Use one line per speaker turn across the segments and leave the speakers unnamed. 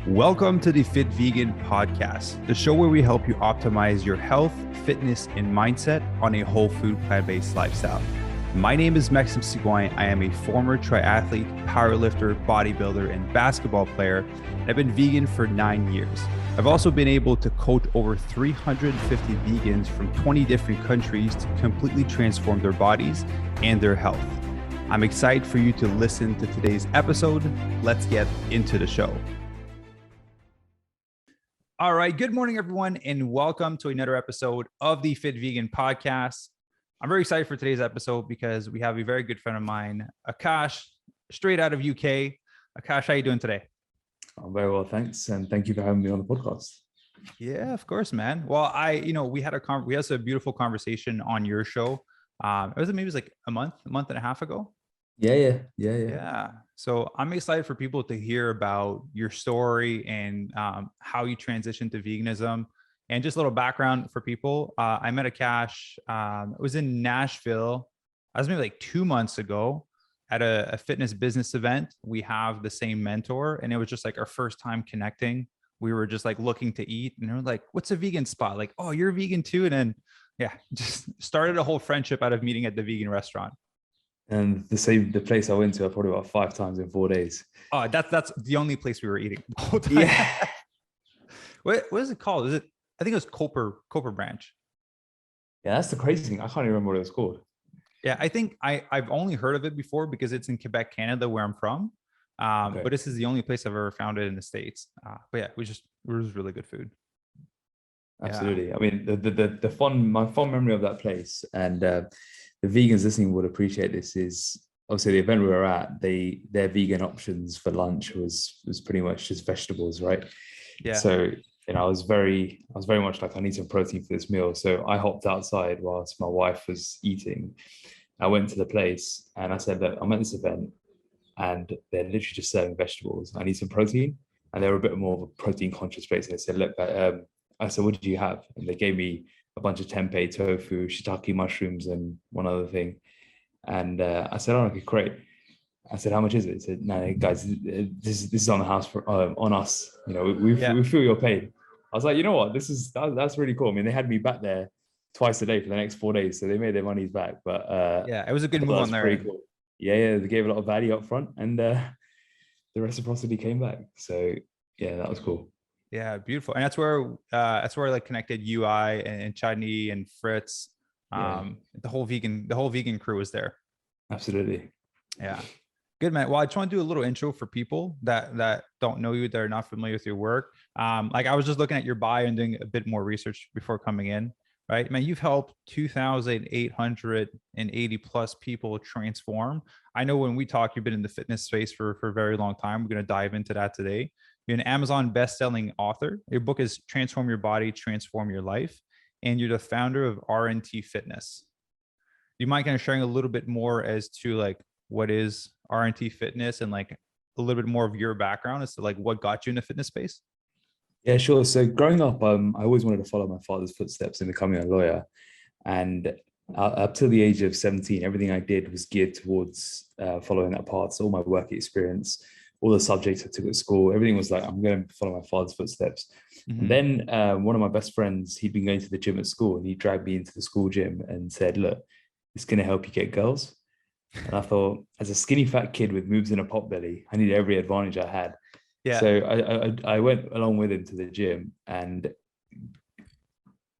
Welcome to the Fit Vegan podcast, the show where we help you optimize your health, fitness, and mindset on a whole food, plant-based lifestyle. My name is Maxime Sigouin. I am a former triathlete, powerlifter, bodybuilder, and basketball player. And I've been vegan for 9 years. I've also been able to coach over 350 vegans from 20 different countries to completely transform their bodies and their health. I'm excited for you to listen to today's episode. Let's get into the show. All right. Good morning, everyone, and welcome to another episode of the Fit Vegan podcast. I'm very excited for today's episode because we have a very good friend of mine, Akash, straight out of UK. Akash, how are you doing today?
I'm very well, thanks. And thank you for having me on the podcast.
Yeah, of course, man. Well, we had a beautiful conversation on your show. It was like a month and a half ago.
Yeah.
So I'm excited for people to hear about your story and how you transitioned to veganism. And just a little background for people. I met Akash. It was in Nashville. I was maybe like 2 months ago at a fitness business event. We have the same mentor, and it was just like our first time connecting. We were just like looking to eat, and we're like, "What's a vegan spot?" Like, "Oh, you're vegan too." And then, just started a whole friendship out of meeting at the vegan restaurant.
And the place I went to, I probably about 5 times in 4 days.
Oh, that's the only place we were eating the whole time.
Yeah.
What is it called? I think it was Cooper Branch.
Yeah, that's the crazy thing. I can't even remember what it was called.
Yeah, I think I've only heard of it before because it's in Quebec, Canada, where I'm from.
Okay.
But this is the only place I've ever found it in the States. But yeah, it was really good food.
Absolutely. Yeah. I mean, my fond memory of that place, and the vegans listening would appreciate this, is obviously the event we were at, their vegan options for lunch was pretty much just vegetables, right?
Yeah.
So I was very much like, I need some protein for this meal. So I hopped outside whilst my wife was eating. I went to the place and I said that I'm at this event and they're literally just serving vegetables. I need some protein. And they were a bit more of a protein conscious place. And they said, look, I said, what did you have? And they gave me a bunch of tempeh, tofu, shiitake mushrooms, and one other thing. And I said, oh, okay, great. I said, how much is it? He said, no, guys, this is on the house on us. We feel you're paid. I was like, you know what? That's really cool. I mean, they had me back there twice a day for the next 4 days, so they made their monies back. But
it was a good move on there.
Pretty cool. Yeah, they gave a lot of value up front, and the reciprocity came back. So yeah, that was cool.
Yeah, beautiful. And that's where I like connected UI and Chadney and Fritz. The whole vegan crew was there.
Absolutely.
Yeah. Good, man. Well, I just want to do a little intro for people that don't know you, that are not familiar with your work. Like I was just looking at your bio and doing a bit more research before coming in, right? Man, you've helped 2,880 plus people transform. I know when we talk, you've been in the fitness space for a very long time. We're going to dive into that today. You're an Amazon best-selling author. Your book is Transform Your Body, Transform Your Life. And you're the founder of RNT Fitness. Do you mind kind of sharing a little bit more as to like, what is RNT Fitness and like a little bit more of your background as to like what got you in the fitness space?
Yeah, sure. So growing up, I always wanted to follow my father's footsteps in becoming a lawyer. And up till the age of 17, everything I did was geared towards following that path. So all my work experience, all the subjects I took at school, everything was like, I'm going to follow my father's footsteps. Mm-hmm. And then one of my best friends, he'd been going to the gym at school, and he dragged me into the school gym and said, look, it's going to help you get girls. And I thought, as a skinny fat kid with moves in a pot belly, I needed every advantage I had. Yeah. So I went along with him to the gym, and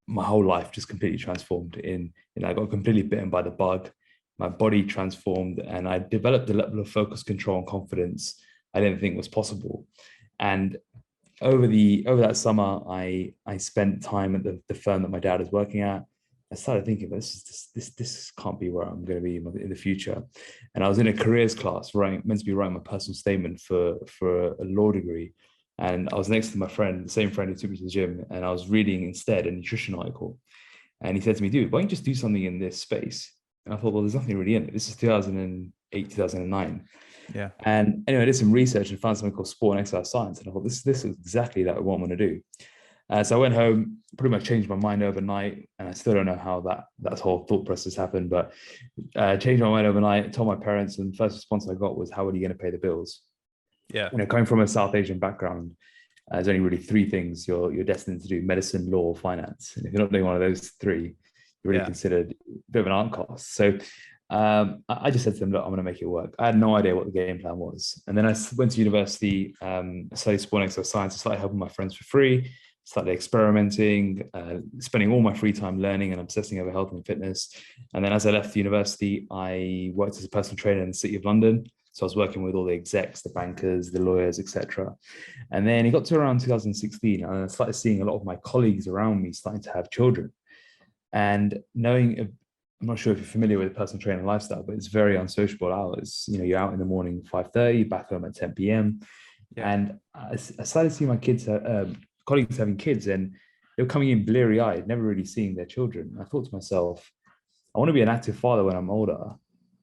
my whole life just completely transformed. I got completely bitten by the bug. My body transformed, and I developed a level of focus, control, and confidence I didn't think was possible. And over that summer, I spent time at the firm that my dad was working at. I started thinking, this can't be where I'm going to be in the future. And I was in a careers class meant to be writing my personal statement for a law degree. And I was next to my friend, the same friend who took me to the gym, and I was reading instead a nutrition article. And he said to me, dude, why don't you just do something in this space? And I thought, well, there's nothing really in it. This is 2008, 2009.
Yeah.
And anyway, I did some research and found something called sport and exercise science. And I thought, this is exactly what I want to do. So I went home, pretty much changed my mind overnight, and I still don't know how that whole thought process happened, but changed my mind overnight, told my parents, and the first response I got was, how are you going to pay the bills?
Yeah.
Coming from a South Asian background, There's only really three things you're destined to do: medicine, law, finance. And if you're not doing one of those three, you're really considered a bit of an art cost. So I just said to them, look, I'm going to make it work. I had no idea what the game plan was. And then I went to university, studied sport and exercise science. I started helping my friends for free, started experimenting, spending all my free time learning and obsessing over health and fitness. And then as I left the university, I worked as a personal trainer in the City of London. So I was working with all the execs, the bankers, the lawyers, etc. And then it got to around 2016, and I started seeing a lot of my colleagues around me starting to have children. And knowing, I'm not sure if you're familiar with personal training lifestyle, but it's very unsociable hours. You know, you're out in the morning 5:30, back home at 10 p.m. Yeah. And I started seeing my kids, colleagues having kids, and they were coming in bleary-eyed, never really seeing their children. And I thought to myself, I want to be an active father when I'm older.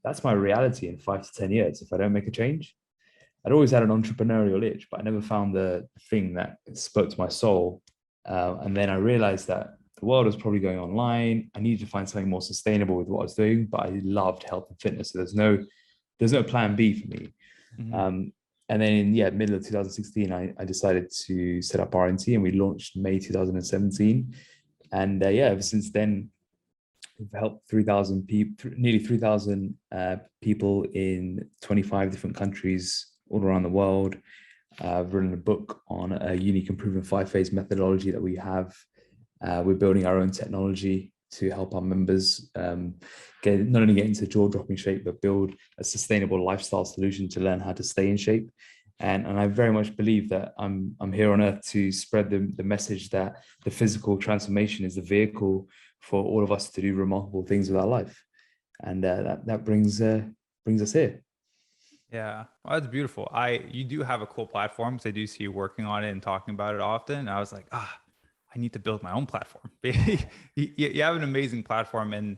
That's my reality in 5 to 10 years if I don't make a change. I'd always had an entrepreneurial itch, but I never found the thing that spoke to my soul. And then I realized that the world was probably going online. I needed to find something more sustainable with what I was doing, but I loved health and fitness. So there's no plan B for me. Mm-hmm. And then in middle of 2016, I decided to set up RNT, and we launched May 2017. And ever since then, we've helped 3,000 people, nearly 3,000 people in 25 different countries all around the world. I've written a book on a unique and proven 5-phase methodology that we have. We're building our own technology to help our members not only get into jaw-dropping shape, but build a sustainable lifestyle solution to learn how to stay in shape. And I very much believe that I'm here on earth to spread the message that the physical transformation is the vehicle for all of us to do remarkable things with our life. And that brings us here.
Yeah, well, that's beautiful. You do have a cool platform, because I do see you working on it and talking about it often. And I was like, I need to build my own platform. You have an amazing platform, and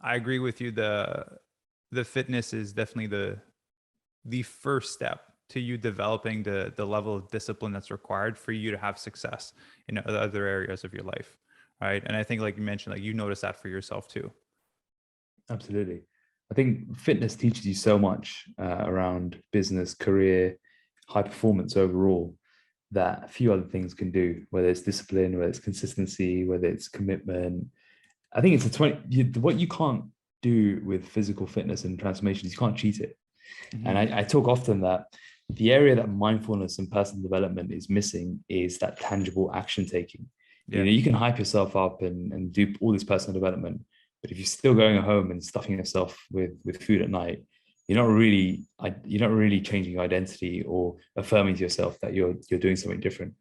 I agree with you. The fitness is definitely the first step to you developing the level of discipline that's required for you to have success in other areas of your life, right? And I think, like you mentioned, like you notice that for yourself too.
Absolutely. I think fitness teaches you so much around business, career, high performance overall, that a few other things can do, whether it's discipline, whether it's consistency, whether it's commitment. I think it's what you can't do with physical fitness and transformation is you can't cheat it. Mm-hmm. And I talk often that the area that mindfulness and personal development is missing is that tangible action taking. Yeah. You know, you can hype yourself up and do all this personal development, but if you're still going home and stuffing yourself with food at night, you're not really changing your identity or affirming to yourself that you're doing something different.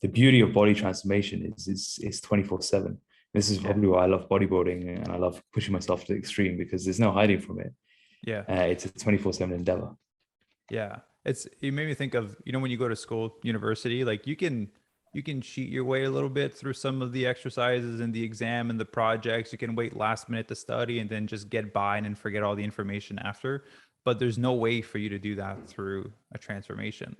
The beauty of body transformation is 24/7. This is probably why I love bodybuilding and I love pushing myself to the extreme, because there's no hiding from it. Yeah, it's a 24/7 endeavor.
Yeah, it made me think of, when you go to school, university, like you can cheat your way a little bit through some of the exercises and the exam and the projects. You can wait last minute to study and then just get by and then forget all the information after. But there's no way for you to do that through a transformation.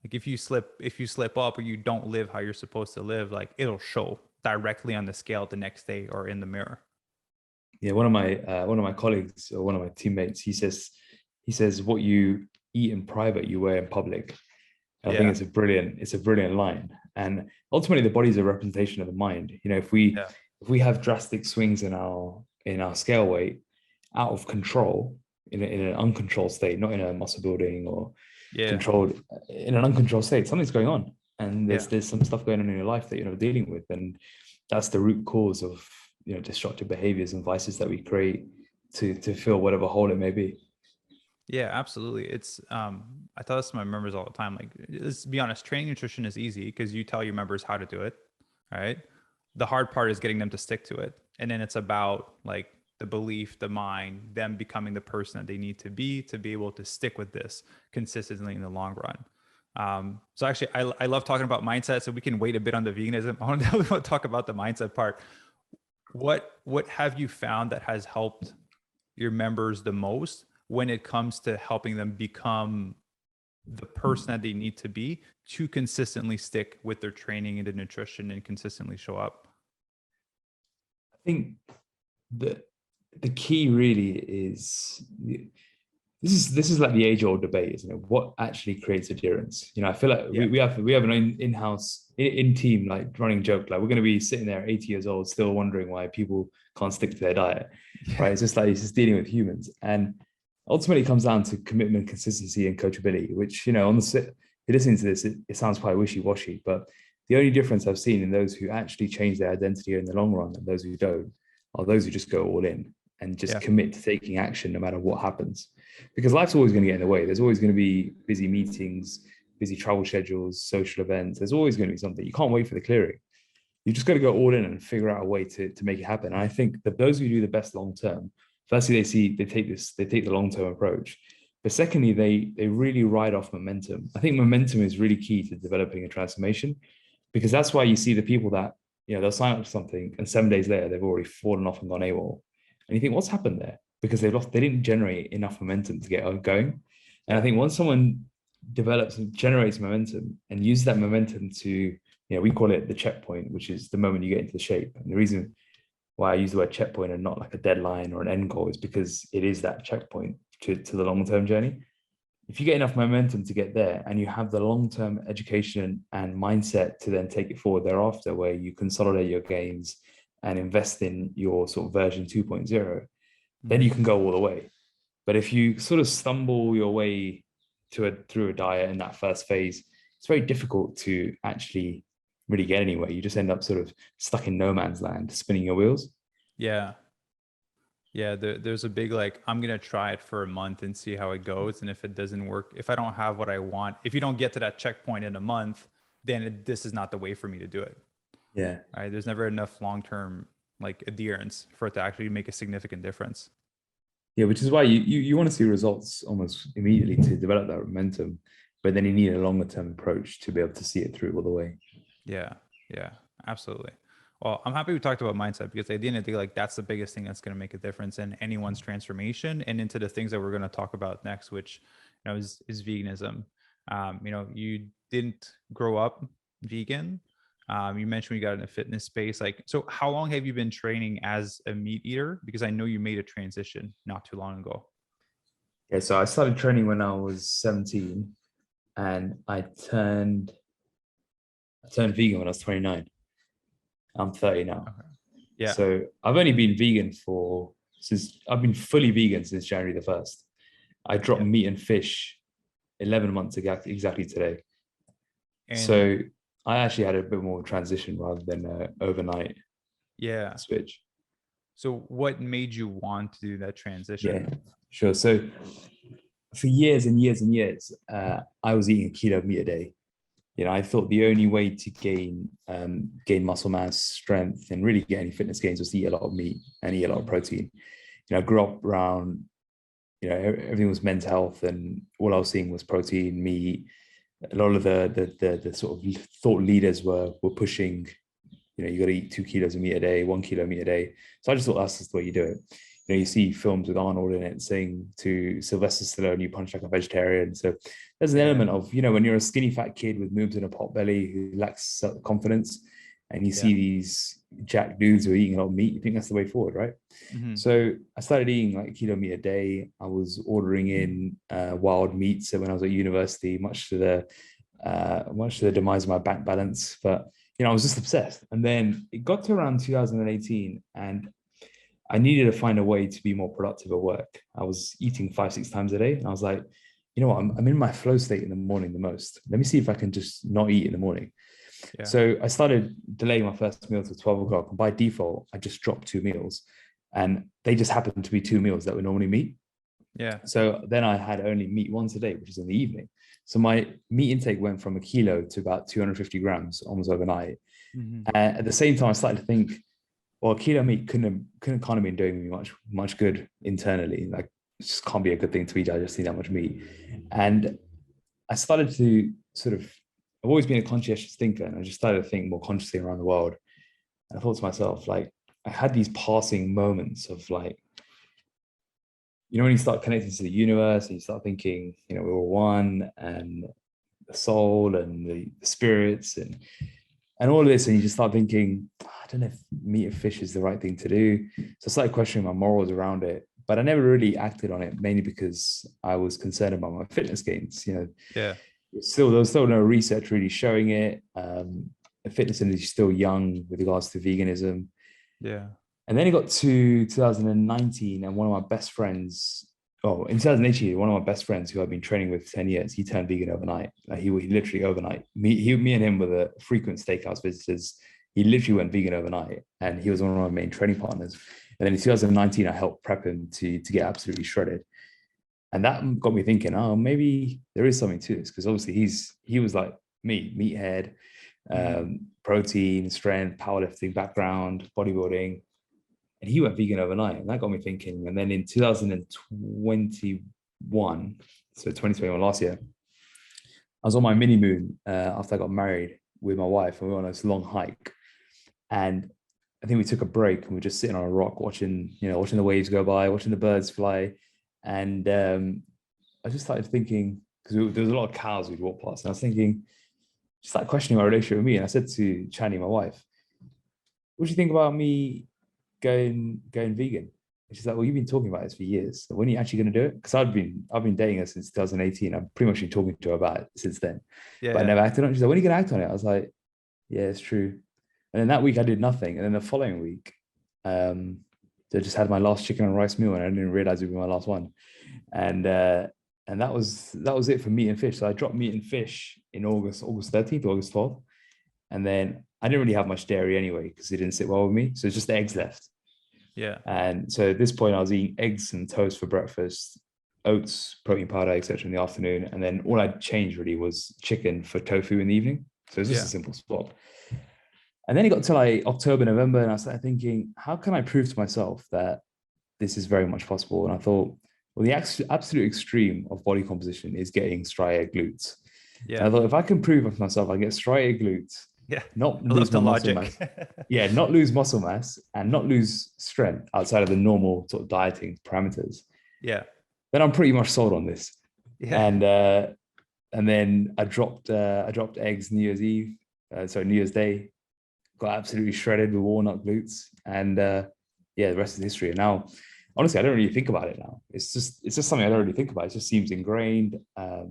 Like if you slip up or you don't live how you're supposed to live, like it'll show directly on the scale the next day or in the mirror.
Yeah, one of my colleagues or one of my teammates, he says what you eat in private, you wear in public. I think it's a brilliant line. And ultimately, the body is a representation of the mind. You know, if we have drastic swings in our scale weight out of control, in an uncontrolled state, not in a muscle building or controlled, in an uncontrolled state, something's going on, and there's some stuff going on in your life that you're not dealing with, and that's the root cause of destructive behaviors and vices that we create to fill whatever hole it may be.
Yeah, absolutely. It's I tell this to my members all the time. Like, let's be honest, training nutrition is easy because you tell your members how to do it, right? The hard part is getting them to stick to it. And then it's about like the belief, the mind, them becoming the person that they need to be able to stick with this consistently in the long run. So actually, I love talking about mindset, so we can wait a bit on the veganism. I want to talk about the mindset part. What have you found that has helped your members the most when it comes to helping them become the person that they need to be to consistently stick with their training and the nutrition and consistently show up?
I think the key really is this is like the age-old debate, isn't it? What actually creates adherence? I feel like
Yeah.
we have an in-house in team like running joke, like we're going to be sitting there 80 years old still wondering why people can't stick to their diet, right? It's just dealing with humans, and ultimately it comes down to commitment, consistency, and coachability. Which on the if you're listening to this, it sounds quite wishy-washy, but the only difference I've seen in those who actually change their identity in the long run and those who don't are those who just go all in and just
Yeah.
commit to taking action no matter what happens. Because life's always going to get in the way. There's always going to be busy meetings, busy travel schedules, social events. There's always going to be something. You can't wait for the clearing. You just got to go all in and figure out a way to make it happen. And I think that those who do the best long term, firstly, they take the long term approach. But secondly, they really ride off momentum. I think momentum is really key to developing a transformation, because that's why you see the people that they'll sign up to something and 7 days later they've already fallen off and gone AWOL. And you think, what's happened there? Because they didn't generate enough momentum to get going. And I think once someone develops and generates momentum and uses that momentum to, we call it the checkpoint, which is the moment you get into the shape. And the reason why I use the word checkpoint and not like a deadline or an end goal is because it is that checkpoint to the long-term journey. If you get enough momentum to get there and you have the long-term education and mindset to then take it forward thereafter, where you consolidate your gains and invest in your sort of version 2.0, then you can go all the way. But if you sort of stumble your way through a diet in that first phase, it's very difficult to actually really get anywhere. You just end up sort of stuck in no man's land, spinning your wheels.
Yeah. Yeah, there's a big like, I'm gonna try it for a month and see how it goes, and if it doesn't work, if I don't have what I want, if you don't get to that checkpoint in a month, then this is not the way for me to do it.
Yeah.
Right? There's never enough long-term like adherence for it to actually make a significant difference.
Yeah, which is why you want to see results almost immediately to develop that momentum, but then you need a longer term approach to be able to see it through all the way.
Yeah, absolutely. Well, I'm happy we talked about mindset, because at the end of the day, like that's the biggest thing that's going to make a difference in anyone's transformation and into the things that we're going to talk about next, which is veganism. You didn't grow up vegan. You mentioned you got in a fitness space. Like, so how long have you been training as a meat eater? Because I know you made a transition not too long ago.
Yeah, so I started training when I was 17, and I turned vegan when I was 29. I'm 30 now.
Okay. Yeah.
So I've only been vegan I've been fully vegan since January the 1st. I dropped meat and fish 11 months exactly today.
And
so I actually had a bit more transition rather than overnight switch.
So what made you want to do that transition?
Yeah, sure. So for years and years and years, I was eating a kilo of meat a day. I thought the only way to gain muscle mass, strength, and really get any fitness gains was to eat a lot of meat and eat a lot of protein. I grew up around, everything was men's health, and all I was seeing was protein, meat. A lot of the sort of thought leaders were pushing, you got to eat 2 kilos of meat a day, 1 kilo of meat a day. So I just thought that's just the way you do it. You see films with Arnold in it saying to Sylvester Stallone, "You punch like a vegetarian." So there's an element of, when you're a skinny fat kid with moves in a pot belly who lacks self-confidence, and you see these jack dudes who are eating a lot of meat, you think that's the way forward, right? Mm-hmm. So I started eating like a kilo of meat a day. I was ordering in wild meats when I was at university, much to the demise of my bank balance. But I was just obsessed. And then it got to around 2018, and I needed to find a way to be more productive at work. I was eating 5-6 times a day, and I was like, you know what, I'm in my flow state in the morning the most. Let me see if I can just not eat in the morning. Yeah. So I started delaying my first meal to 12 o'clock. And by default, I just dropped 2 meals, and they just happened to be 2 meals that were normally meat. Yeah. So then I had only meat once a day, which is in the evening. So my meat intake went from a kilo to about 250 grams almost overnight. Mm-hmm. At the same time, I started to think, well, keto meat couldn't kind of been doing me much good internally. Like, it just can't be a good thing to eat. I just eat that much meat. And I started to I've always been a conscientious thinker, and I just started to think more consciously around the world. And I thought to myself, like, I had these passing moments of like, when you start connecting to the universe and you start thinking, we're all one, and the soul and the spirits and all of this, and you just start thinking, I don't know if meat and fish is the right thing to do. So I started questioning my morals around it. but I never really acted on it, mainly because I was concerned about my fitness gains.
Yeah.
There was still no research really showing it. The fitness industry is still young with regards to veganism.
Yeah.
And then it got to 2019, and one of my best friends, in 2018, one of my best friends who I've been training with for 10 years, he turned vegan overnight. Like he literally overnight. Me and him were the frequent steakhouse visitors. He literally went vegan overnight, and he was one of my main training partners. And then in 2019, I helped prep him to get absolutely shredded. And that got me thinking, oh, maybe there is something to this, because obviously he was like me, meathead, protein, strength, powerlifting background, bodybuilding, and he went vegan overnight, and that got me thinking. And then in 2021, so 2021, last year, I was on my mini moon after I got married with my wife, and we went on this long hike, and I think we took a break and we were just sitting on a rock watching the waves go by, watching the birds fly. And I just started thinking, because there was a lot of cows we'd walk past, and I was thinking, just like questioning my relationship with me. And I said to Chani, my wife, what do you think about me going vegan? And she's like, well, you've been talking about this for years. So when are you actually going to do it? Because I've been dating her since 2018. I've pretty much been talking to her about it since then.
Yeah.
But I never acted on it. She's like, when are you going to act on it? I was like, yeah, it's true. And then that week I did nothing. And then the following week, I just had my last chicken and rice meal, and I didn't realize it would be my last one. And that was it for meat and fish. So I dropped meat and fish in August 13th, August 12th. And then I didn't really have much dairy anyway, because it didn't sit well with me. So it's just eggs left.
Yeah.
And so at this point, I was eating eggs and toast for breakfast, oats, protein powder, etc. in the afternoon. And then all I'd changed really was chicken for tofu in the evening. So it's just a simple swap. And then it got to like October, November, and I started thinking, how can I prove to myself that this is very much possible? And I thought, well, the absolute extreme of body composition is getting striated glutes. Yeah. And I thought, if I can prove to myself I get striated glutes, not lose my muscle mass, not lose muscle mass and not lose strength outside of the normal sort of dieting parameters, then I'm pretty much sold on this. And then I dropped eggs New Year's Day, got absolutely shredded with walnut glutes, and the rest is history. And now, honestly, I don't really think about it now. It's just something I don't really think about. It just seems ingrained. I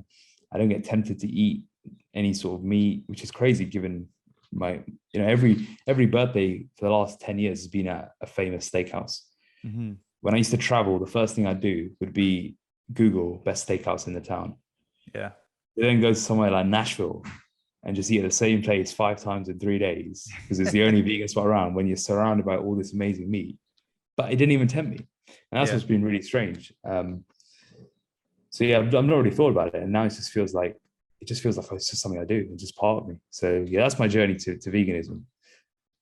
don't get tempted to eat any sort of meat, which is crazy given my, every birthday for the last 10 years has been at a famous steakhouse. When I used to travel, the first thing I'd do would be Google best steakhouse in the town. Yeah. Then go to somewhere like Nashville and just eat at the same place 5 times in 3 days, because it's the only vegan spot around when you're surrounded by all this amazing meat. But it didn't even tempt me. And that's what's been really strange. So I've not really thought about it. And now it just feels like it's just something I do. It's just part of me. So that's my journey to veganism.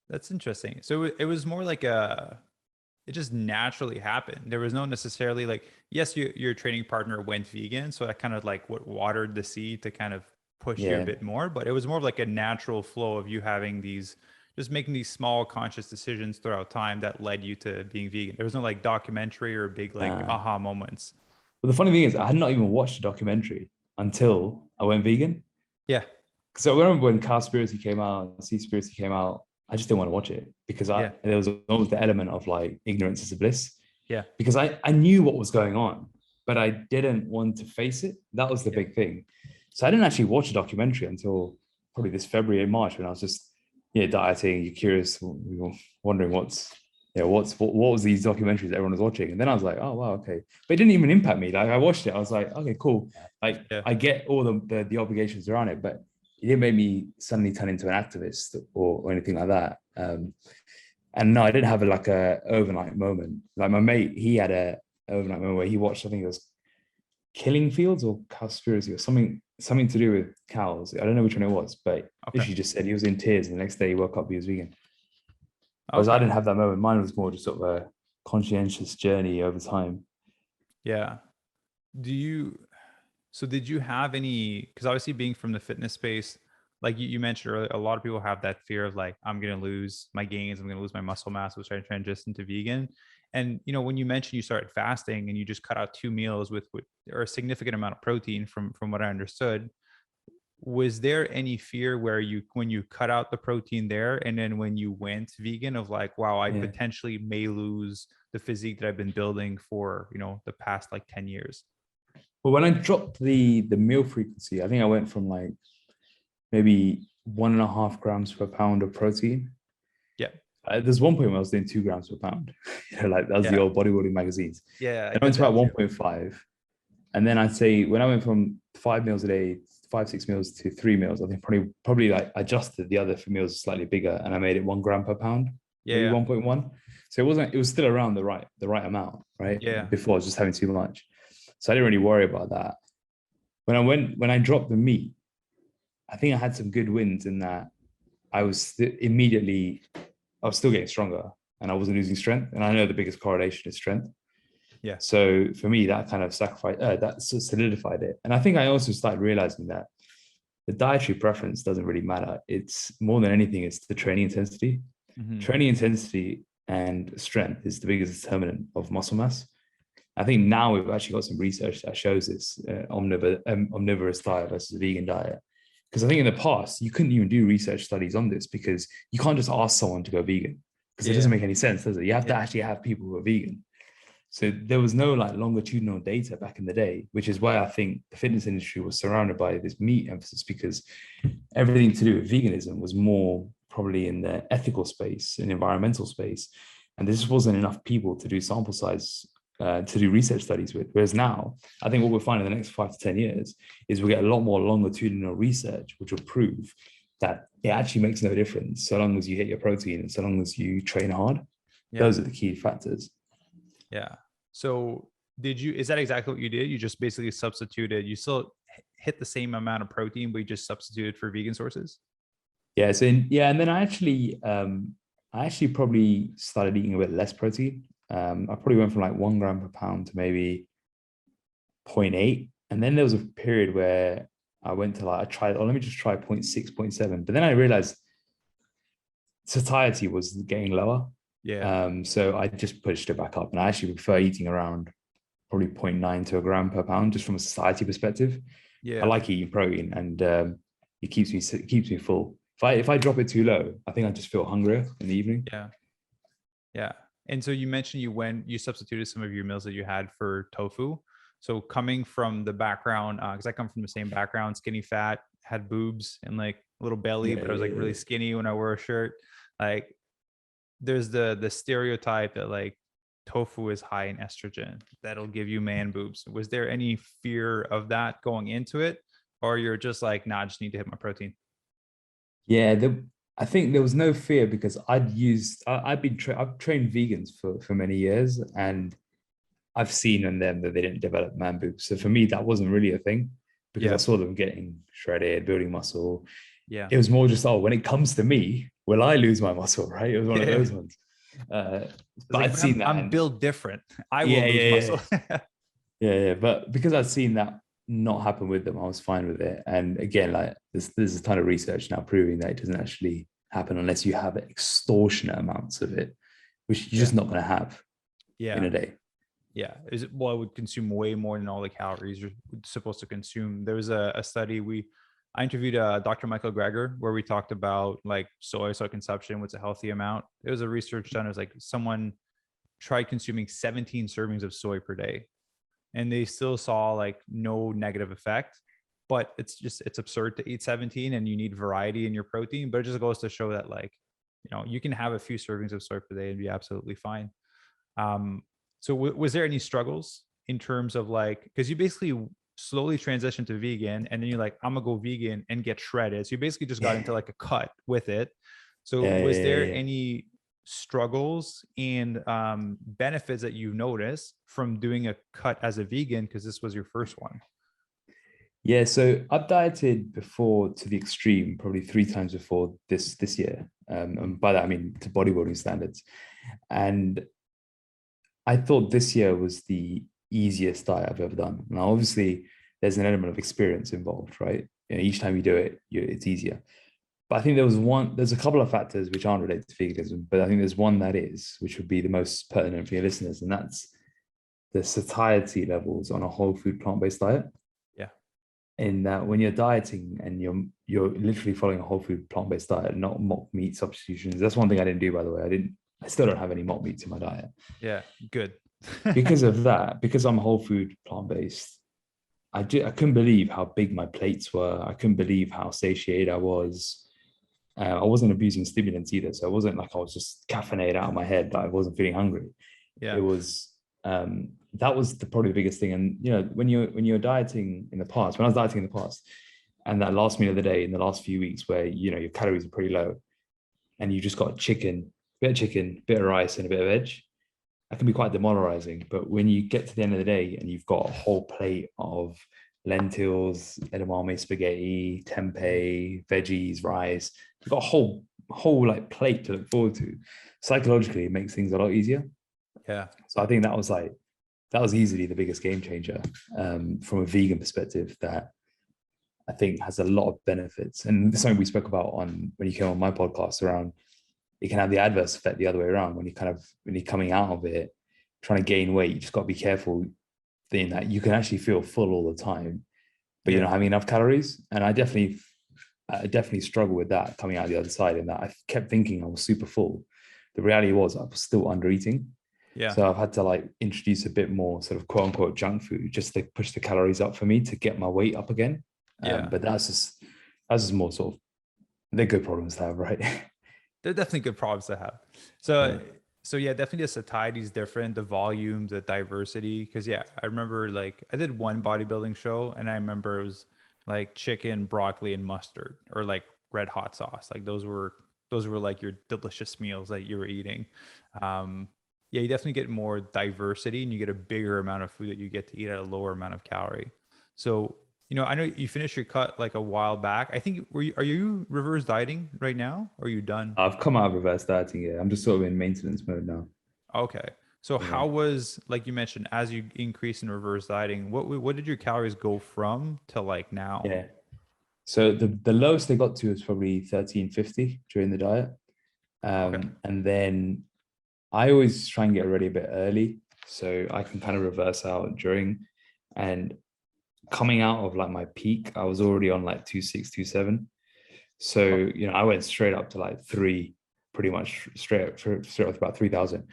That's interesting. So it was more like it just naturally happened. There was no necessarily like, yes, your training partner went vegan. So that kind of like what watered the seed to kind of push you a bit more, but it was more of like a natural flow of you having just making these small conscious decisions throughout time that led you to being vegan. There was no like documentary or big like aha moments.
But the funny thing is, I had not even watched a documentary until I went vegan. Yeah. So I remember when Cowspiracy came out, Seaspiracy came out, I just didn't want to watch it because there was always the element of like ignorance is a bliss. Yeah. Because I knew what was going on, but I didn't want to face it. That was the big thing. So I didn't actually watch a documentary until probably this February and March, when I was just dieting. You're curious, wondering what was these documentaries that everyone was watching, and then I was like, oh wow, okay. But it didn't even impact me. Like I watched it, I was like, okay, cool. Like I get all the obligations around it, but it didn't make me suddenly turn into an activist or anything like that. And no, I didn't have a overnight moment. Like my mate, he had a overnight moment where he watched, I think it was Killing Fields or Cowspiracy or something to do with cows. I don't know which one it was, but she just said he was in tears, and the next day he woke up, he was vegan. Whereas I didn't have that moment. Mine was more just sort of a conscientious journey over time. Yeah.
Did you have any, because obviously being from the fitness space, like you mentioned earlier, a lot of people have that fear of like, I'm going to lose my gains, I'm going to lose my muscle mass, which I transition to vegan. And, when you mentioned you started fasting and you just cut out 2 meals with or a significant amount of protein from what I understood, was there any fear where when you cut out the protein there, and then when you went vegan, of like, wow, I
Yeah.
potentially may lose the physique that I've been building for, the past like 10 years?
But when I dropped the meal frequency, I think I went from like maybe 1.5 grams per pound of protein.
Yeah.
There's one point where I was doing 2 grams per pound. Like that was the old bodybuilding magazines.
Yeah, I
Then I went
did
to about
that too.
1.5. And then I'd say when I went from 5 meals a day, 5, 6 meals to 3 meals, I think probably like adjusted the other for meals slightly bigger, and I made it 1 gram per pound, maybe
Yeah,
1.1. So it was still around the right amount, right?
yeah,
Before I was just having too much. So I didn't really worry about that. When I dropped the meat, I think I had some good wins in that I was still getting stronger and I wasn't losing strength. And I know the biggest correlation is strength.
yeah,
So for me, that kind of solidified it. And I think I also started realizing that the dietary preference doesn't really matter. It's more than anything, it's the training intensity.
hmm,
Training intensity and strength is the biggest determinant of muscle mass. I think now we've actually got some research that shows this omnivorous diet versus a vegan diet. Because I think in the past, you couldn't even do research studies on this because you can't just ask someone to go vegan because it
yeah,
doesn't make any sense, does it? You have to
yeah,
actually have people who are vegan. So there was no like longitudinal data back in the day, which is why I think the fitness industry was surrounded by this meat emphasis, because everything to do with veganism was more probably in the ethical space and environmental space. And there just wasn't enough people to do sample size to do research studies with. Whereas now, I think what we'll find in the next 5 to 10 years is we'll get a lot more longitudinal research, which will prove that it actually makes no difference so long as you hit your protein and so long as you train hard.
yeah,
Those are the key factors.
yeah. So is that exactly what you did? You just basically substituted, you still hit the same amount of protein, but you just substituted for vegan sources?
Yeah. And then I actually probably started eating a bit less protein. I probably went from like 1 gram per pound to maybe 0.8. And then there was a period where I went to like, I tried, let me just try 0.6, 0.7. But then I realized satiety was getting lower.
Yeah.
So I just pushed it back up. And I actually prefer eating around probably 0.9 to a gram per pound, just from a satiety perspective. I
Yeah.
like eating protein, and it keeps me full. If I drop it too low, I think I just feel hungrier in the evening.
Yeah. Yeah. And so you mentioned you substituted some of your meals that you had for tofu. So coming from the background, because I come from the same background, skinny fat, had boobs and like a little belly, but I was like really skinny when I wore a shirt. Like there's the stereotype that like tofu is high in estrogen, that'll give you man boobs. Was there any fear of that going into it? Or you're just like, nah, I just need to hit my protein?
Yeah, I think there was no fear because I've trained vegans for many years, and I've seen in them that they didn't develop man boobs. So for me, that wasn't really a thing because I
Yeah.
saw them getting shredded, building muscle.
Yeah.
It was more just, oh, when it comes to me, will I lose my muscle? Right? It was one of
Yeah.
those ones. But
Like,
I'd
but
seen that,
I'm
and
built different. I will
yeah,
lose muscle.
yeah. But because I'd seen that not happen with them, I was fine with it. And again, like there's a ton of research now proving that it doesn't actually happen unless you have extortionate amounts of it, which you're
Yeah.
just not going to have in
Yeah.
a day.
Yeah. Well, it would consume way more than all the calories you're supposed to consume. There was a study I interviewed Dr. Michael Greger, where we talked about like soy consumption, what's a healthy amount. It was a research done. It was like someone tried consuming 17 servings of soy per day, and they still saw like no negative effect. But it's absurd to eat 17, and you need variety in your protein. But it just goes to show that like, you can have a few servings of soy per day and be absolutely fine. So was there any struggles in terms of like, because you basically slowly transitioned to vegan, and then you're like, I'm gonna go vegan and get shredded. So you basically just got into like a cut with it. So was there
Yeah.
any struggles and benefits that you noticed from doing a cut as a vegan, because this was your first one?
Yeah, so I've dieted before to the extreme, probably 3 times before this year. And by that I mean to bodybuilding standards. And I thought this year was the easiest diet I've ever done. Now, obviously, there's an element of experience involved, right? Each time you do it, it's easier. But I think there's a couple of factors which aren't related to veganism, but I think there's one that is, which would be the most pertinent for your listeners, and that's the satiety levels on a whole food plant-based diet.
Yeah.
in that when you're dieting and you're literally following a whole food plant-based diet, not mock meat substitutions. That's one thing I didn't do, by the way. I still don't have any mock meats in my diet.
Yeah, good.
Because of that, because I'm whole food plant-based, I couldn't believe how big my plates were. I couldn't believe how satiated I was. I wasn't abusing stimulants either, so it wasn't like I was just caffeinated out of my head that I wasn't feeling hungry.
Yeah.
It was that was probably the biggest thing. And when you're dieting in the past, when I was dieting in the past, and that last meal of the day in the last few weeks where your calories are pretty low, and you just got bit of rice, and a bit of veg, that can be quite demoralizing. But when you get to the end of the day and you've got a whole plate of lentils, edamame, spaghetti, tempeh, veggies, rice, you've got a whole like plate to look forward to. Psychologically, it makes things a lot easier.
Yeah.
So I think that was easily the biggest game changer from a vegan perspective, that I think has a lot of benefits. And this is something we spoke about when you came on my podcast, around it can have the adverse effect the other way around. When you're coming out of it, trying to gain weight, you just got to be careful in that you can actually feel full all the time, but you're not having enough calories. And I definitely struggle with that coming out the other side, in that I kept thinking I was super full. The reality was I was still under eating.
Yeah.
So I've had to like introduce a bit more sort of quote unquote junk food just to push the calories up for me to get my weight up again. But that's just more sort of, they're good problems to have, right?
They're definitely good problems to have. So yeah, definitely the satiety is different, the volume, the diversity. Cause yeah, I remember like I did one bodybuilding show and I remember it was like chicken, broccoli, and mustard, or like red hot sauce. Like those were like your delicious meals that you were eating. Yeah, you definitely get more diversity and you get a bigger amount of food that you get to eat at a lower amount of calorie. So, I know you finished your cut like a while back. I think are you reverse dieting right now, or are you done?
I've come out of reverse dieting. Yeah, I'm just sort of in maintenance mode now.
Okay. So
Yeah.
how was, like you mentioned, as you increase in reverse dieting, what did your calories go from to like now?
Yeah. So the lowest they got to was probably 1350 during the diet.
Okay.
And then I always try and get ready a bit early so I can kind of reverse out during. And coming out of like my peak, I was already on like 2.6, 2.7. So, I went straight up to like 3, pretty much straight up to about 3,000.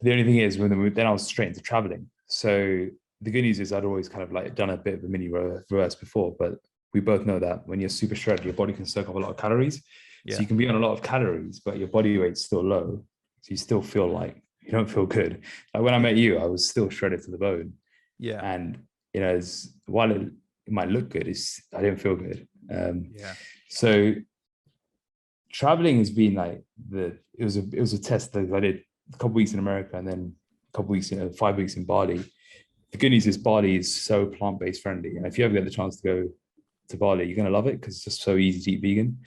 The only thing is, then I was straight into traveling. So the good news is I'd always kind of like done a bit of a mini reverse before, but we both know that when you're super shredded, your body can soak up a lot of calories.
Yeah.
So you can be on a lot of calories, but your body weight's still low. So you still feel like you don't feel good. Like when I met you, I was still shredded to the bone.
Yeah.
And, while it might look good, I didn't feel good.
Yeah.
So traveling has been like it was a test that I did a couple of weeks in America and then a couple of weeks, 5 weeks in Bali. The good news is Bali is so plant-based friendly. And if you ever get the chance to go to Bali, you're going to love it because it's just so easy to eat vegan.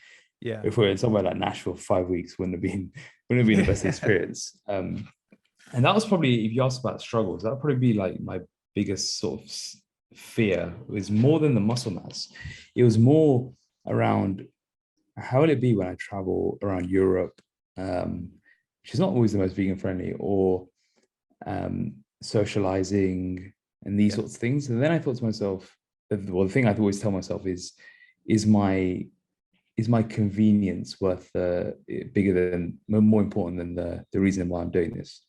Yeah.
If we're in somewhere like Nashville for 5 weeks, wouldn't have been the best experience. And that was probably, if you ask about struggles, that would probably be like my biggest sort of fear. It was more than the muscle mass. It was more around how will it be when I travel around Europe, which is not always the most vegan friendly, or socializing and these sorts of things. And then I thought to myself, well, the thing I always tell myself is my convenience worth bigger than, more important than the reason why I'm doing this,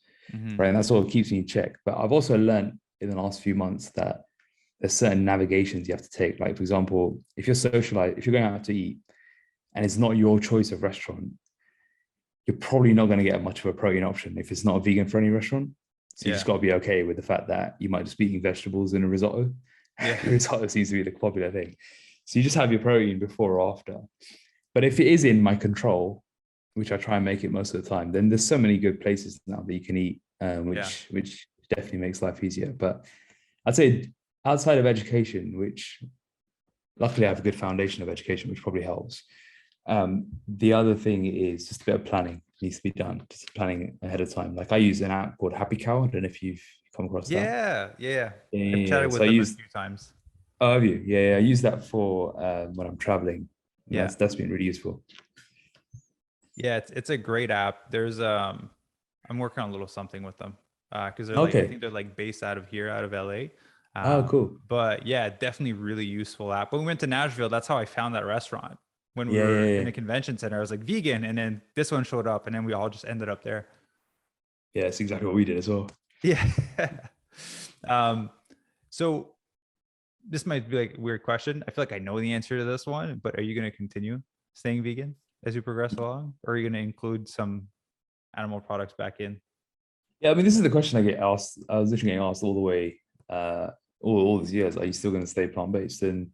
right? And that sort of keeps me in check. But I've also learned in the last few months that there's certain navigations you have to take. Like, for example, if you're going out to eat and it's not your choice of restaurant, you're probably not going to get much of a protein option if it's not a vegan friendly restaurant. So you just got to be okay with the fact that you might just be eating vegetables in a risotto. Yeah. Risotto seems to be the popular thing. So you just have your protein before or after. But if it is in my control, which I try and make it most of the time, then there's so many good places now that you can eat, which definitely makes life easier. But I'd say outside of education, which luckily I have a good foundation of education, which probably helps. The other thing is just a bit of planning needs to be done, just planning ahead of time. Like I use an app called Happy Cow. I don't know if you've come across that.
Yeah. I've chatted with them a few times.
Oh, have you? Yeah, I use that for when I'm traveling.
Yeah,
that's been really useful.
Yeah, it's a great app. There's I'm working on a little something with them because they're like, I think they're like based out of LA.
Oh, cool.
But yeah, definitely really useful app. When we went to Nashville, that's how I found that restaurant. When we
Yeah,
were
yeah,
in
yeah.
a convention center, I was like vegan, and then this one showed up, and then we all just ended up there.
Yeah, it's exactly what we did as well.
Yeah. um, so this might be like a weird question. I feel like I know the answer to this one, but are you going to continue staying vegan as you progress along, or are you going to include some animal products back in?
Yeah, I mean, this is the question I get asked. I was literally getting asked all the way, all these years. Are you still going to stay plant based? And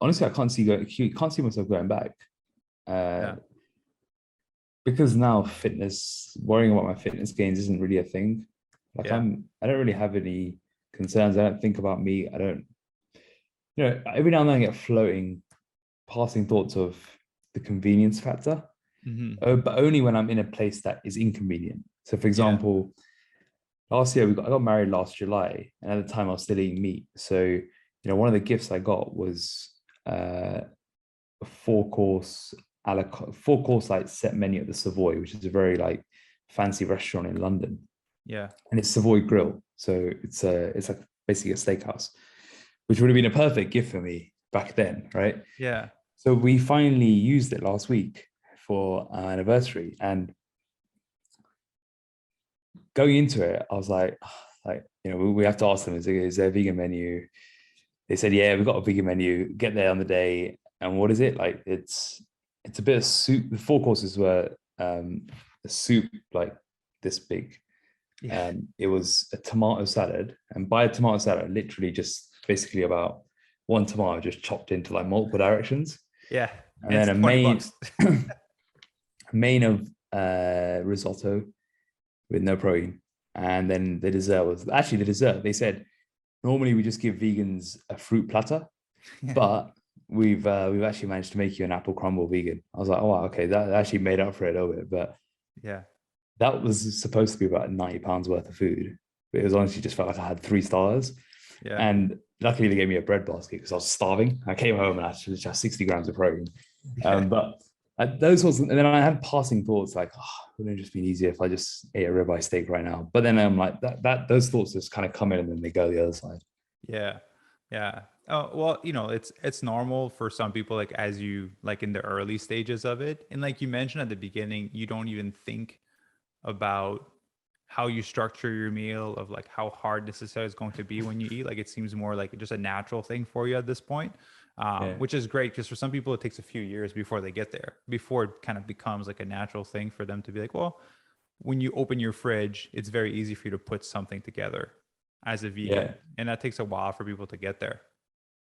honestly, can't see myself going back. Uh,
Yeah.
because now worrying about my fitness gains isn't really a thing. Like
Yeah.
I don't really have any concerns. I don't think about me. I don't, every now and then I get floating, passing thoughts of the convenience factor,
Mm-hmm.
but only when I'm in a place that is inconvenient. So, for
Yeah.
example, last year I got married last July, and at the time I was still eating meat. So, one of the gifts I got was a four course like set menu at the Savoy, which is a very like fancy restaurant in London,
Yeah.
and it's Savoy Grill. So it's like basically a steakhouse, which would have been a perfect gift for me back then, right?
Yeah.
So we finally used it last week for our anniversary, and going into it, I was like, we have to ask them, is there a vegan menu? They said, yeah, we've got a vegan menu. Get there on the day. And what is it? Like it's a bit of soup. The four courses were a soup like this big.
Yeah.
It was a tomato salad. And by a tomato salad, literally just basically about one tomato just chopped into like multiple directions.
Yeah.
And
And
then
it's
a
$20.
main of risotto with no protein. And then the dessert was actually the dessert. They said normally we just give vegans a fruit platter,
Yeah.
but we've actually managed to make you an apple crumble vegan. I was like, oh, okay, that actually made up for it a little bit. But
Yeah.
that was supposed to be about £90 worth of food. But it was honestly just felt like I had 3 stars.
Yeah.
And luckily they gave me a bread basket because I was starving. I came home and I actually just 60 grams of protein.
Yeah.
But those sorts, and then I had passing thoughts like, wouldn't it just been easier if I just ate a ribeye steak right now? But then I'm like, that those thoughts just kind of come in and then they go the other side.
Yeah. Yeah. Oh, well, it's normal for some people, like as you like in the early stages of it. And like you mentioned at the beginning, you don't even think about how you structure your meal, of like how hard this is going to be when you eat. Like it seems more like just a natural thing for you at this point,
Yeah.
which is great because for some people it takes a few years before they get there, before it kind of becomes like a natural thing for them to be like, well, when you open your fridge, it's very easy for you to put something together as a
Yeah.
vegan, and that takes a while for people to get there.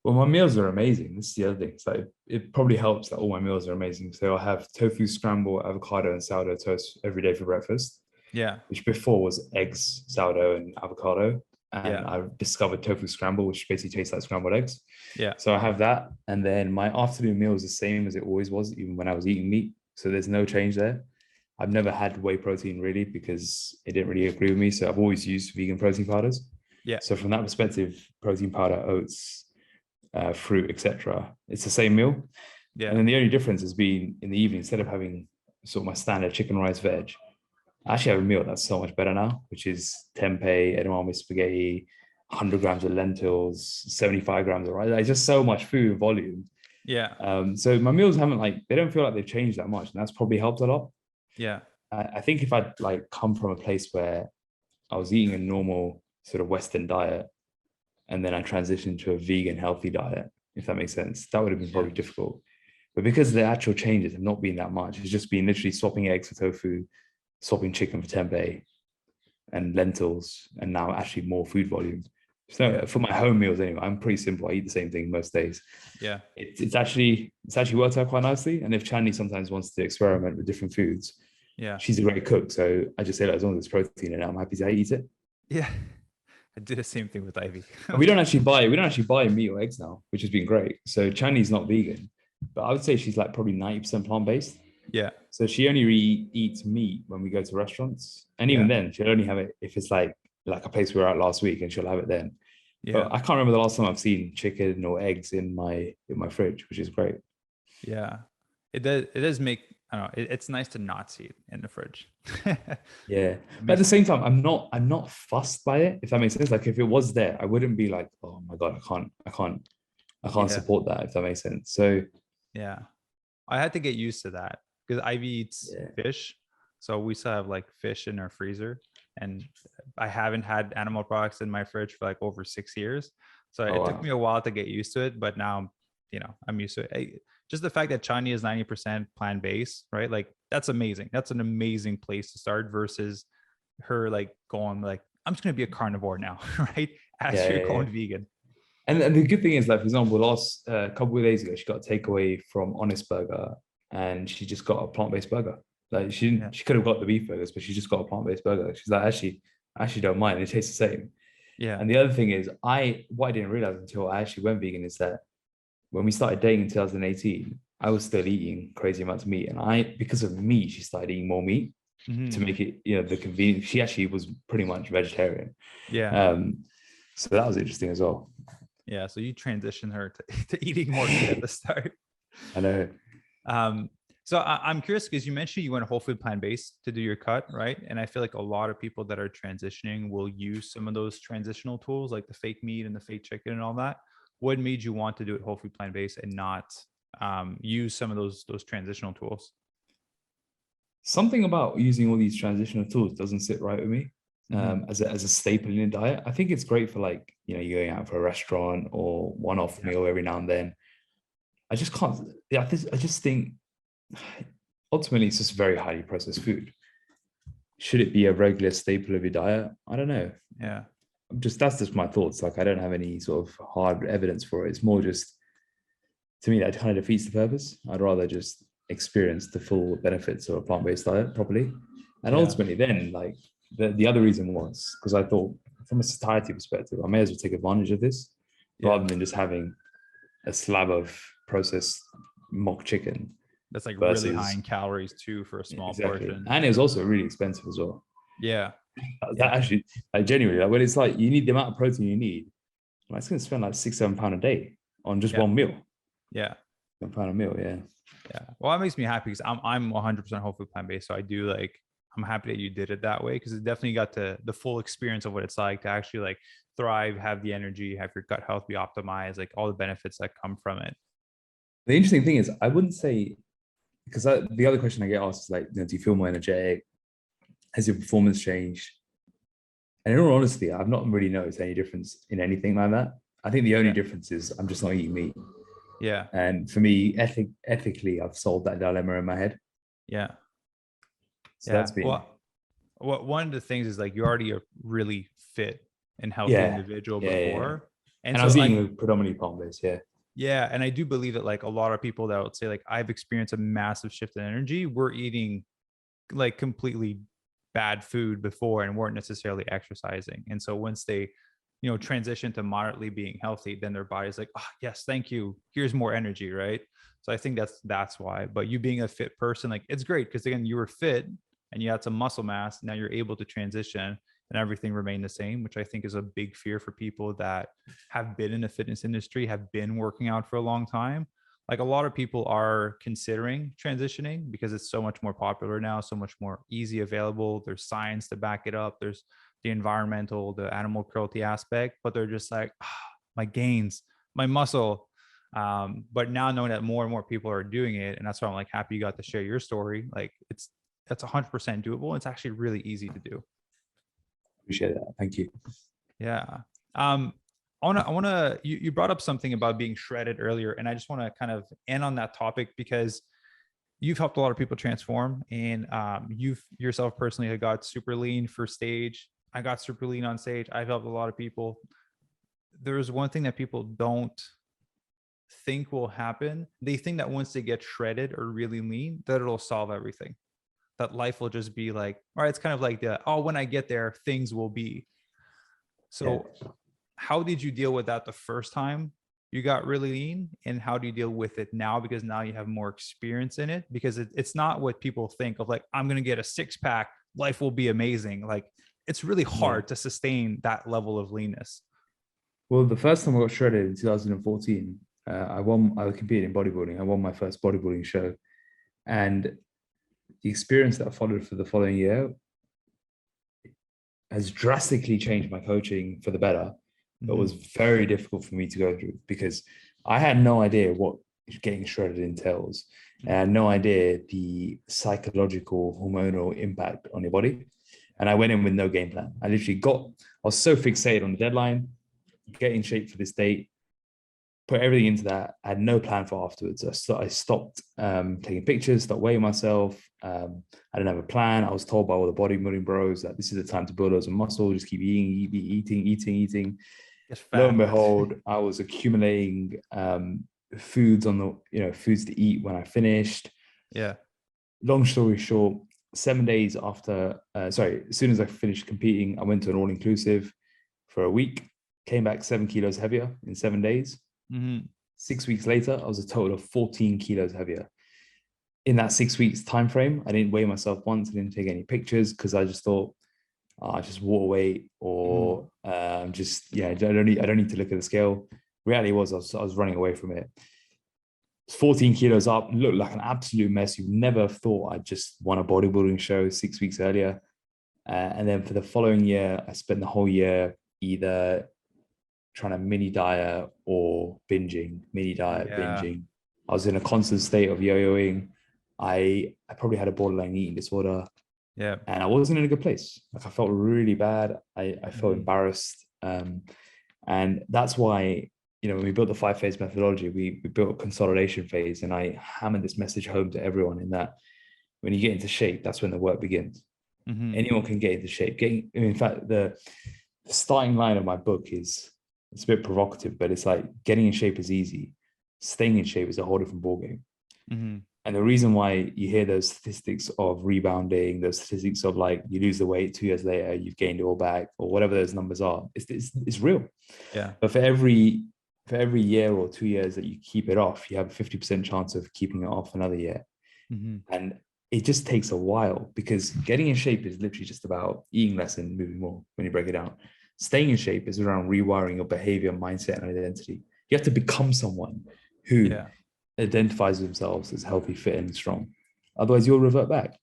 Well, my meals are amazing. This is the other thing. So it probably helps that all my meals are amazing. So I'll have tofu scramble, avocado, and sourdough toast every day for breakfast,
Yeah.
which before was eggs, sourdough, and avocado. And
Yeah.
I discovered tofu scramble, which basically tastes like scrambled eggs.
Yeah.
So I have that. And then my afternoon meal is the same as it always was, even when I was eating meat. So there's no change there. I've never had whey protein really because it didn't really agree with me. So I've always used vegan protein powders.
Yeah.
So from that perspective, protein powder, oats, fruit, etc. It's the same meal.
Yeah.
And then the only difference has been in the evening, instead of having sort of my standard chicken, rice, veg, I actually have a meal that's so much better now, which is tempeh, edamame spaghetti, 100 grams of lentils, 75 grams of rice. Like just so much food volume.
Yeah.
So my meals haven't they don't feel like they've changed that much. And that's probably helped a lot.
Yeah.
I think if I'd come from a place where I was eating a normal sort of Western diet, and then I transitioned to a vegan healthy diet, if that makes sense, that would have been probably difficult. But because the actual changes have not been that much, it's just been literally swapping eggs for tofu, swapping chicken for tempeh and lentils, and now actually more food volume. So for my home meals anyway, I'm pretty simple. I eat the same thing most days.
Yeah.
It's actually worked out quite nicely. And if Chani sometimes wants to experiment with different foods,
Yeah.
she's a great cook. So I just say that as long as it's protein in it, I'm happy to eat it.
Yeah. I do the same thing with Ivy.
we don't actually buy meat or eggs now, which has been great. So Chani's not vegan, but I would say she's like probably 90% plant-based.
Yeah.
So she only really eats meat when we go to restaurants. And even then, she'll only have it if it's like a place we were at last week, and she'll have it then.
Yeah.
But I can't remember the last time I've seen chicken or eggs in my fridge, which is great.
Yeah. It does make I don't know. It's nice to not see it in the fridge.
Yeah, but at the same time, I'm not fussed by it. If that makes sense. Like if it was there, I wouldn't be like, oh my god, I can't
Yeah.
support that. If that makes sense. So
Yeah. I had to get used to that because Ivy eats
yeah.
fish. So we still have like fish in our freezer. And I haven't had animal products in my fridge for like over 6 years. So
Oh
it took
wow.
me a while to get used to it, but now, I'm used to it. Just the fact that Chani is 90% plant-based, right? Like that's amazing. That's an amazing place to start versus her like going like, I'm just going to be a carnivore now, right? As
Yeah,
you're
yeah, yeah.
going vegan.
And the good thing is, like for example, last couple of days ago, she got a takeaway from Honest Burger, and she just got a plant-based burger. Like
Yeah.
she could have got the beef burgers, but she just got a plant-based burger. She's like, I actually don't mind. It tastes the same.
Yeah.
And the other thing is, what I didn't realize until I actually went vegan is that when we started dating in 2018, I was still eating crazy amounts of meat, and because of me, she started eating more meat to
Mm-hmm.
make it, the convenience. She actually was pretty much vegetarian.
Yeah.
So that was interesting as well.
Yeah. So you transition her to eating more meat at the start.
I know.
So I'm curious because you mentioned you went whole food plant-based to do your cut, right? And I feel like a lot of people that are transitioning will use some of those transitional tools like the fake meat and the fake chicken and all that. What made you want to do it whole food plant-based and not use some of those transitional tools?
Something about using all these transitional tools doesn't sit right with me
Mm-hmm.
as a staple in a diet. I think it's great for like, you're going out for a restaurant or one-off meal every now and then. I just can't. Yeah, I just think ultimately it's just very highly processed food. Should it be a regular staple of your diet? I don't know.
Yeah.
That's just my thoughts. Like I don't have any sort of hard evidence for it. It's more just, to me, that kind of defeats the purpose. I'd rather just experience the full benefits of a plant-based diet properly. And
Yeah.
ultimately then, like the other reason was because I thought from a satiety perspective, I may as well take advantage of this rather than just having a slab of processed mock chicken
That's like really high
versus
in calories too for a small
exactly.
portion.
And it was also really expensive as well.
Yeah.
That
Yeah.
actually, like genuinely, like when it's like you need the amount of protein you need, like it's going to spend like £6-7 a day on just
Yeah.
one meal.
Yeah.
£1 a meal, yeah.
Yeah. Well, that makes me happy because I'm 100% whole food plant-based. So I do like, I'm happy that you did it that way because it definitely got to the full experience of what it's like to actually like thrive, have the energy, have your gut health be optimized, like all the benefits that come from it.
The interesting thing is, I wouldn't say, because the other question I get asked is like, do you feel more energetic? Has your performance changed? And in all honesty, I've not really noticed any difference in anything like that. I think the only
Yeah.
difference is I'm just not eating meat.
Yeah.
And for me, ethically, I've solved that dilemma in my head.
Yeah.
So
Yeah.
that's been,
Well, one of the things is like you're already a really fit and healthy
yeah,
individual
yeah.
before. And
And I
so
was
like,
eating predominantly plant-based, yeah.
yeah. And I do believe that like a lot of people that would say like, I've experienced a massive shift in energy. We're eating like completely bad food before and weren't necessarily exercising. And so once they, transition to moderately being healthy, then their body's like, oh, yes, thank you. Here's more energy, right? So I think that's why. But you being a fit person, like it's great because again, you were fit and you had some muscle mass. Now you're able to transition and everything remained the same, which I think is a big fear for people that have been in the fitness industry, have been working out for a long time. Like a lot of people are considering transitioning because it's so much more popular now, so much more easy available. There's science to back it up. There's the environmental, the animal cruelty aspect, but they're just like, my gains, my muscle. But now knowing that more and more people are doing it, and that's why I'm like happy you got to share your story. Like that's 100% doable. It's actually really easy to do.
Appreciate that. Thank you.
Yeah. You brought up something about being shredded earlier, and I just want to kind of end on that topic because you've helped a lot of people transform, and you've yourself personally have got super lean for stage. I got super lean on stage. I've helped a lot of people. There's one thing that people don't think will happen. They think that once they get shredded or really lean, that it'll solve everything. That life will just be like, all right, it's kind of like when I get there, things will be. So how did you deal with that the first time you got really lean, and how do you deal with it now? Because now you have more experience in it, because it's not what people think of like, I'm going to get a 6-pack, life will be amazing. Like it's really hard to sustain that level of leanness.
Well, the first time I got shredded in 2014, I competed in bodybuilding. I won my first bodybuilding show. And the experience that followed for the following year has drastically changed my coaching for the better. But was very difficult for me to go through because I had no idea what getting shredded entails. And I had no idea the psychological, hormonal impact on your body. And I went in with no game plan. I was so fixated on the deadline, get in shape for this date, put everything into that. I had no plan for afterwards. I stopped taking pictures, stopped weighing myself. I didn't have a plan. I was told by all the bodybuilding bros that this is the time to build loads of muscle. Just keep eating. Lo and behold, I was accumulating foods foods to eat when I finished.
Yeah.
Long story short, 7 days after, as soon as I finished competing, I went to an all-inclusive for a week, came back 7 kilos heavier in 7 days. 6 weeks later, I was a total of 14 kilos heavier. In that 6 weeks time frame, I didn't weigh myself once. I didn't take any pictures because I just thought, just water weight or I don't need to look at the scale. Reality was I was running away from it. 14 kilos up, looked like an absolute mess. You never thought I'd just won a bodybuilding show 6 weeks earlier. And then for the following year, I spent the whole year either trying to mini diet or binging, binging. I was in a constant state of yo-yoing. I probably had a borderline eating disorder.
Yeah.
And I wasn't in a good place. Like I felt really bad. I felt embarrassed. And that's why, when we built the 5-phase methodology, we built a consolidation phase. And I hammered this message home to everyone in that when you get into shape, that's when the work begins. Anyone can get into shape. In fact, the starting line of my book it's a bit provocative, but it's like getting in shape is easy. Staying in shape is a whole different ballgame. And the reason why you hear those statistics of rebounding, those statistics of like you lose the weight 2 years later, you've gained it all back, or whatever those numbers are, it's real.
Yeah.
But for every year or 2 years that you keep it off, you have a 50% chance of keeping it off another year. And it just takes a while because getting in shape is literally just about eating less and moving more when you break it down. Staying in shape is around rewiring your behavior, mindset, and identity. You have to become someone who identifies themselves as healthy, fit, and strong. Otherwise, you'll revert back.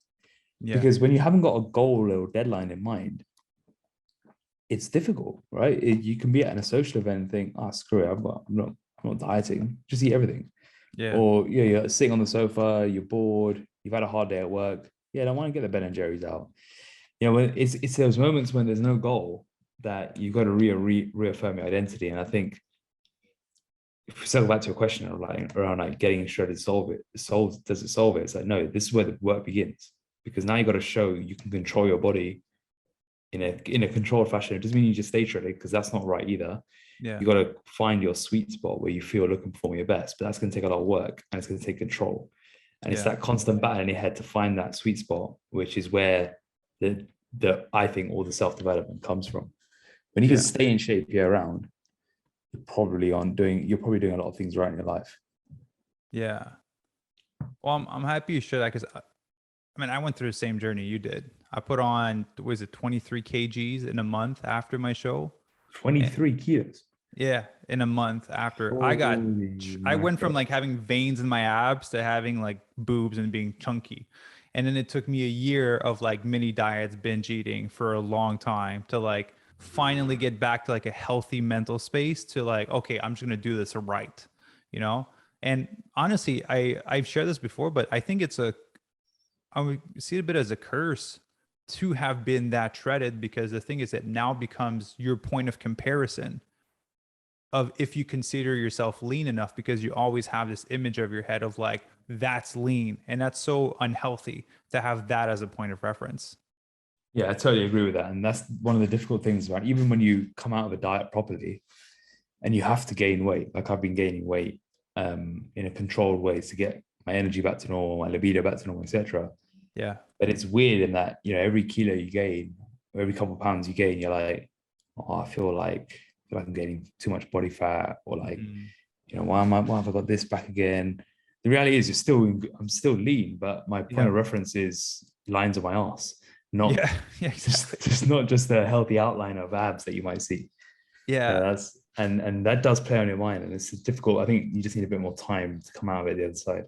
Because when you haven't got a goal or deadline in mind, it's difficult, right? You can be at a social event and think, screw it, I'm not dieting, just eat everything. Or you're sitting on the sofa, you're bored, you've had a hard day at work. I don't want to get the Ben and Jerry's out. When it's those moments when there's no goal that you've got to reaffirm your identity. And I think if we circle back to your question around like getting shredded, does it solve it? It's like, no, this is where the work begins, because now you got to show you can control your body in a controlled fashion. It doesn't mean you just stay shredded, because that's not right either. You got to find your sweet spot where you feel looking for your best, but that's going to take a lot of work and it's going to take control. And it's that constant battle in your head to find that sweet spot, which is where I think all the self-development comes from. When you can stay in shape year round, you're probably doing a lot of things right in your life.
Yeah. Well, I'm happy you shared that, because I went through the same journey you did. I put on, 23 kgs in a month after my show.
23 kilos.
Yeah, in a month after. I went from like having veins in my abs to having like boobs and being chunky. And then it took me a year of like mini diets, binge eating for a long time to like finally get back to like a healthy mental space to like, okay, I'm just going to do this right, And honestly, I've shared this before, but I think I would see it a bit as a curse to have been that shredded, because the thing is that now becomes your point of comparison of if you consider yourself lean enough, because you always have this image of your head of like, that's lean. And that's so unhealthy to have that as a point of reference.
Yeah, I totally agree with that. And that's one of the difficult things, right? Even when you come out of a diet properly and you have to gain weight, like I've been gaining weight in a controlled way to get my energy back to normal, my libido back to normal, etc.
Yeah.
But it's weird in that, every kilo you gain, or every couple of pounds you gain, you're like, I feel like I'm gaining too much body fat, or like, why have I got this back again? The reality is I'm still lean, but my point of reference is lines of my ass, not
exactly.
just not just a healthy outline of abs that you might see. That's and that does play on your mind, and it's difficult. I think you just need a bit more time to come out of it the other side.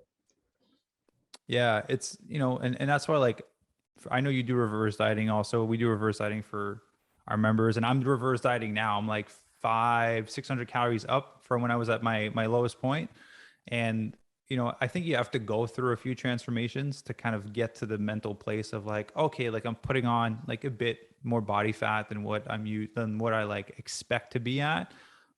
Yeah, it's, and that's why, like, I know you do reverse dieting also. We do reverse dieting for our members, and I'm reverse dieting now. I'm like 600 calories up from when I was at my lowest point. And, I think you have to go through a few transformations to kind of get to the mental place of like, okay, like I'm putting on like a bit more body fat than than what I like expect to be at.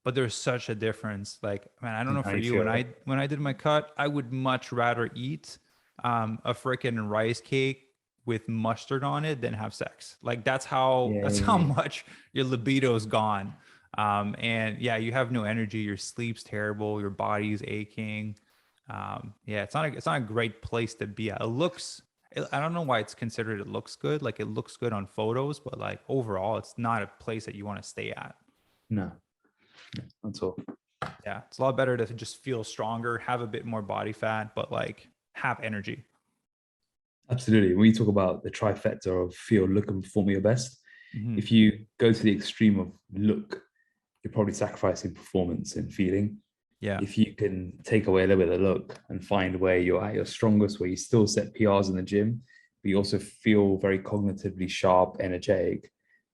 But there's such a difference. Like, man, I don't
And
know
how
for
you
you,
feel, right?
when I did my cut, I would much rather eat a freaking rice cake with mustard on it than have sex. Like
Yeah,
that's
yeah,
how
yeah.
much your libido's gone. And yeah, you have no energy, your sleep's terrible, your body's aching. Yeah, it's not a great place to be at. I don't know why it's considered it looks good. Like it looks good on photos, but like overall, it's not a place that you want to stay at.
No, that's all.
Yeah, it's a lot better to just feel stronger, have a bit more body fat, but like have energy.
Absolutely. When you talk about the trifecta of feel, look, and perform your best,
Hmm.
if you go to the extreme of look, you're probably sacrificing performance and feeling.
Yeah.
If you can take away a little bit of the look and find where you're at your strongest, where you still set PRs in the gym, but you also feel very cognitively sharp, energetic,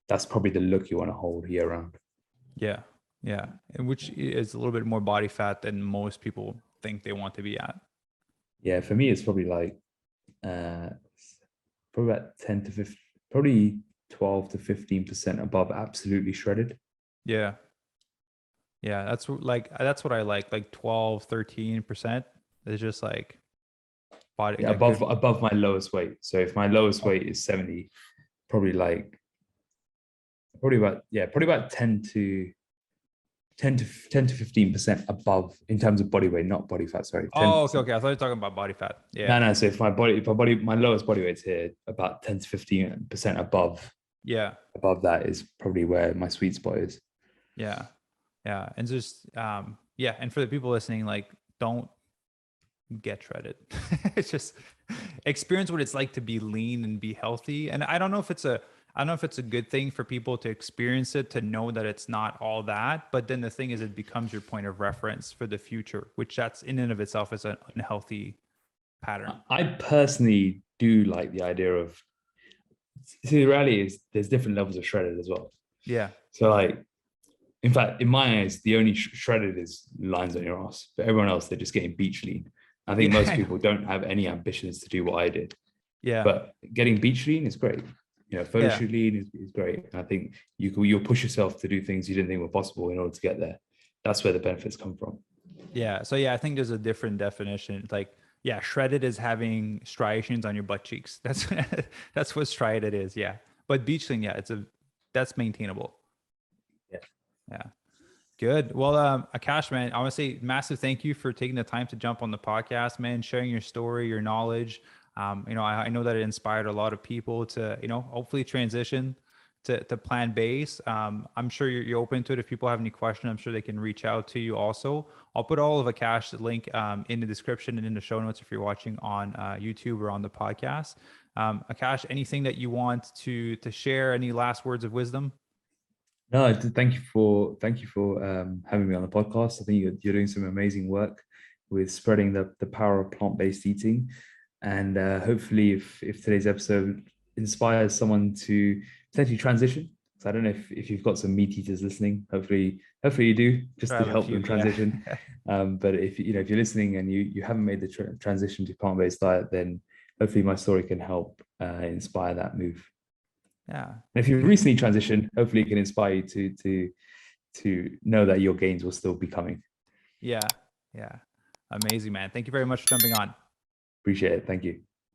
that's probably the look you want to hold year round.
Yeah. Yeah. And which is a little bit more body fat than most people think they want to be at.
Yeah, for me, it's probably like uh, probably about 10 to 15, probably 12 to 15% above absolutely shredded.
Yeah. Yeah. That's what I like 12, 13%. It's just like body,
Yeah,
like good.
above my lowest weight. So if my lowest weight is 70, probably like probably about 10 to 15% above in terms of body weight, not body fat. Sorry,
Oh, okay.
10%.
Okay. I thought you were talking about body fat.
No,
Yeah.
no. So my lowest body weight's here, about 10 to 15%
Yeah.
above that is probably where my sweet spot is.
Yeah. Yeah. And just, yeah. And for the people listening, like, don't get shredded. It's just experience what it's like to be lean and be healthy. And I don't know if it's a good thing for people to experience it, to know that it's not all that. But then the thing is, it becomes your point of reference for the future, which that's in and of itself is an unhealthy pattern.
I personally do like the idea of, see, the reality is there's different levels of shredded as well.
Yeah.
So like, in fact, in my eyes, the only shredded is lines on your ass. But everyone else, they're just getting beach lean. I think
Yeah.
most
I know.
people don't have any ambitions to do what I did.
Yeah.
But getting beach lean is great. Photo
Yeah.
shoot lean is great. And I think you'll push yourself to do things you didn't think were possible in order to get there. That's where the benefits come from.
Yeah. So yeah, I think there's a different definition. Like, yeah, shredded is having striations on your butt cheeks. That's that's what shredded is. Yeah. But beach lean, yeah, that's maintainable.
Yeah.
Yeah. Good. Well, Akash, man, I want to say massive thank you for taking the time to jump on the podcast, man, sharing your story, your knowledge. I know that it inspired a lot of people to, hopefully transition to plant-based. I'm sure you're open to it. If people have any questions, I'm sure they can reach out to you also. I'll put all of Akash's link in the description and in the show notes if you're watching on YouTube or on the podcast. Akash, anything that you want to share? Any last words of wisdom?
No, thank you for having me on the podcast. I think you're doing some amazing work with spreading the power of plant-based eating. And hopefully, if today's episode inspires someone to potentially transition, so I don't know if you've got some meat eaters listening. Hopefully you do, just
I
to
have a
help
few.
them
Yeah.
transition. But if if you're listening and you haven't made the transition to plant-based diet, then hopefully my story can help inspire that move.
Yeah.
And if you've recently transitioned, hopefully it can inspire you to know that your gains will still be coming.
Yeah. Yeah. Amazing, man. Thank you very much for jumping on.
Appreciate it. Thank you.